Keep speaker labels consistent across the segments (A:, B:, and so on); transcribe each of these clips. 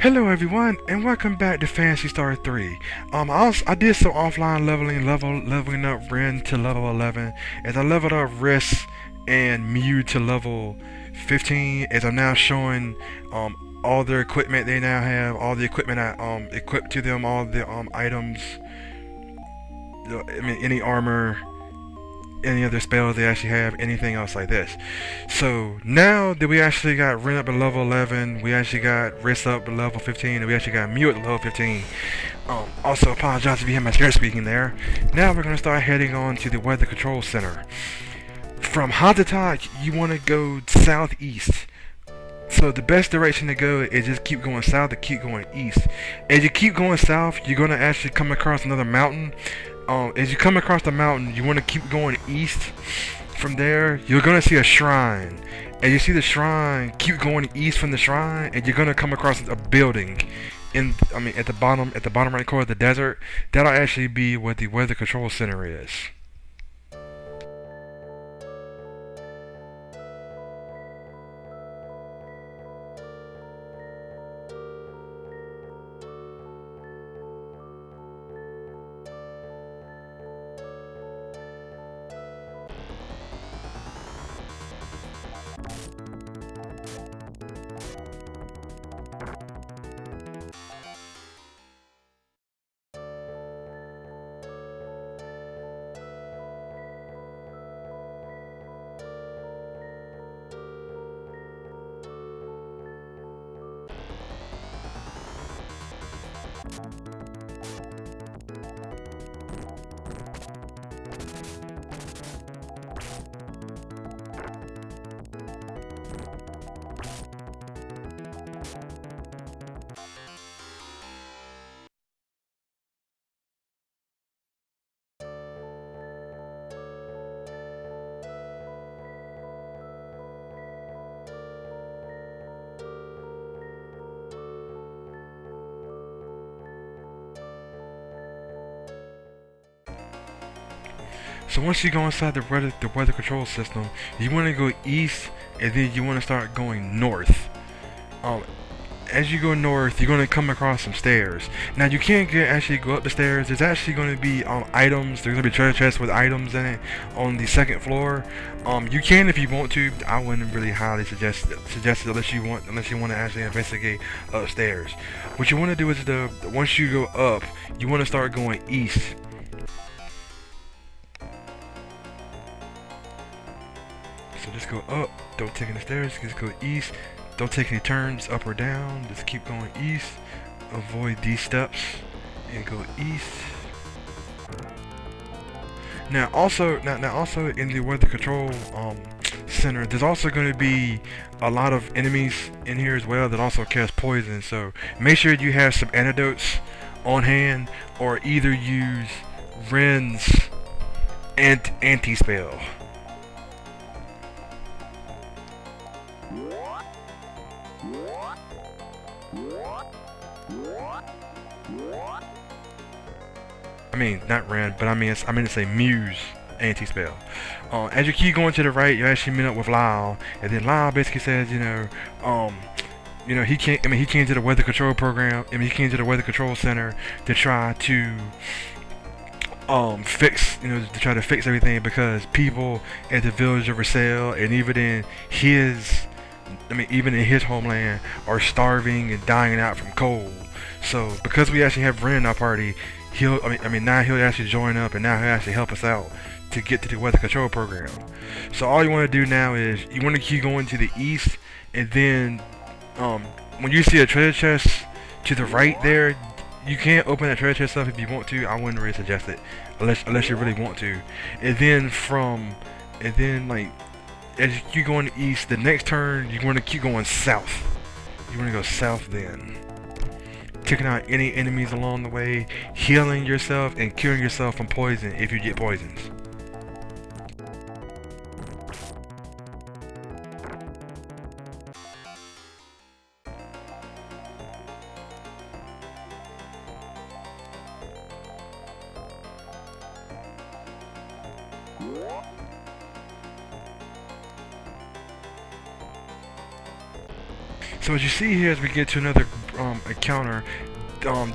A: Hello everyone, and welcome back to Phantasy Star 3. I did some offline leveling up Ren to level 11, as I leveled up Riss and Mew to level 15, as I'm now showing all their equipment they now have, all the equipment I equipped to them, all the items, any armor, any other spells they actually have, anything else like this. So now that we actually got Ren up to level 11, we actually got Rysel up to level 15, and we actually got Mew at level 15. Also apologize if you hear my chair speaking there. Now we're going to start heading on to the Weather Control Center. From Hazatak, you want to go southeast. So the best direction to go is just keep going south and keep going east. As you keep going south, you're going to actually come across another mountain. As you come across the mountain, you want to keep going east. From there, you're going to see a shrine. As you see the shrine, keep going east from the shrine, and you're going to come across a building. At the bottom right corner of the desert. That'll actually be what the Weather Control Center is. So once you go inside the weather control system, you want to go east, and then you want to start going north. As you go north, you're going to come across some stairs. Now you can't actually go up the stairs. There's actually going to be items. There's going to be treasure chests with items in it on the second floor. You can if you want to. I wouldn't really highly suggest it unless you want to actually investigate upstairs. What you want to do is once you go up, you want to start going east. So just go up, don't take any stairs, just go east, don't take any turns up or down, just keep going east, avoid these steps, and go east. Now also in the weather control center, there's also going to be a lot of enemies in here as well that also cast poison, so make sure you have some antidotes on hand, or either use Ren's anti-spell. Not Ren, but I mean to say Mew's anti-spell. As you keep going to the right, you actually meet up with Lyle, and then Lyle basically says, he came to the weather control program. He came to the weather control center to try to fix everything, because people at the village of Rysel, and even in his homeland, are starving and dying out from cold. So because we actually have Ren in our party, now he'll actually join up, and now he'll actually help us out to get to the weather control program. So all you want to do now is you want to keep going to the east, and then when you see a treasure chest to the right there, you can't open that treasure chest up if you want to. I wouldn't really suggest it unless you really want to. And then as you keep going east, the next turn you want to keep going south. You want to go south then, taking out any enemies along the way, healing yourself, and curing yourself from poison if you get poisons. So as you see here, as we get to another encounter,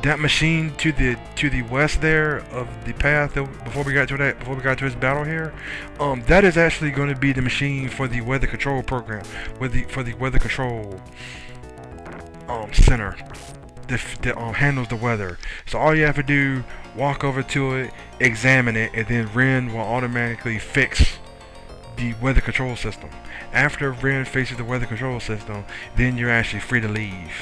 A: that machine to the west there of the path before we got to this battle here, that is actually going to be the machine for the weather control program, for the weather control center that handles the weather. So all you have to do, walk over to it, examine it, and then Ren will automatically fix the weather control system. After Ren fixes the weather control system, then you're actually free to leave.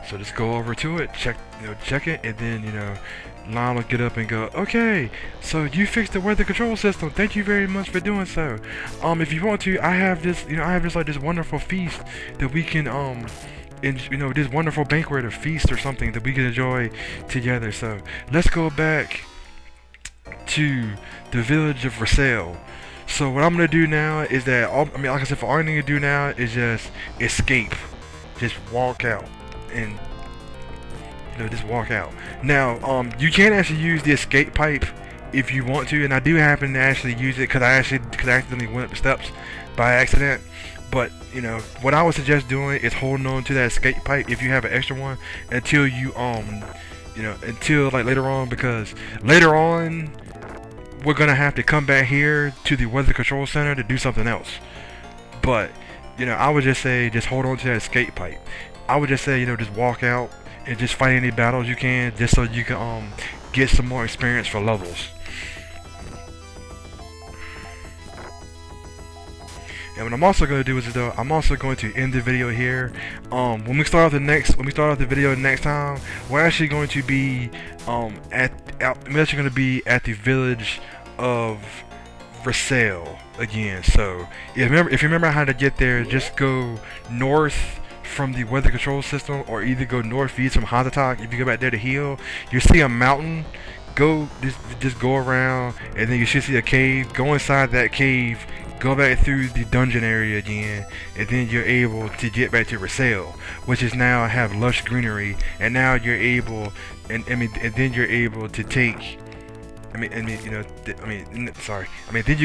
A: So just go over to it, check it, and then Lon will get up and go, okay, so you fixed the weather control system. Thank you very much for doing so. If you want to, I have this this wonderful feast that we can this wonderful banquet or feast or something that we can enjoy together. So let's go back to the village of Rysel. So what I'm gonna do now is that like I said, all I need to do now is just escape, just walk out. And just walk out. Now, you can actually use the escape pipe if you want to, and I do happen to actually use it because I accidentally went up the steps by accident. But what I would suggest doing is holding on to that escape pipe if you have an extra one until you until like later on, because later on we're gonna have to come back here to the weather control center to do something else. But I would just say just hold on to that escape pipe. I would just say, just walk out and just fight any battles you can, just so you can get some more experience for levels. And what I'm also going to do is I'm also going to end the video here. When we start off the video next time, we're actually going to be at the village of Rysel again. So if you remember how to get there, just go north from the weather control system, or either go northeast from Phantasy. If you go back there to heal, you see a mountain. Just go around, and then you should see a cave. Go inside that cave, go back through the dungeon area again, and then you're able to get back to Rysel, which is now have lush greenery. And now you're able, and then you're able to take. Then you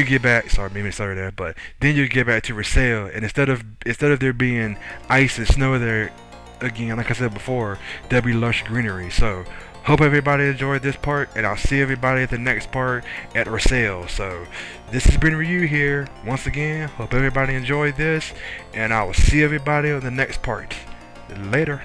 A: get back. Sorry, maybe I started there, but then you get back to Rysel, and instead of there being ice and snow there again, like I said before, there'll be lush greenery. So, hope everybody enjoyed this part, and I'll see everybody at the next part at Rysel. So, this has been Ryu here once again. Hope everybody enjoyed this, and I will see everybody on the next part. Later.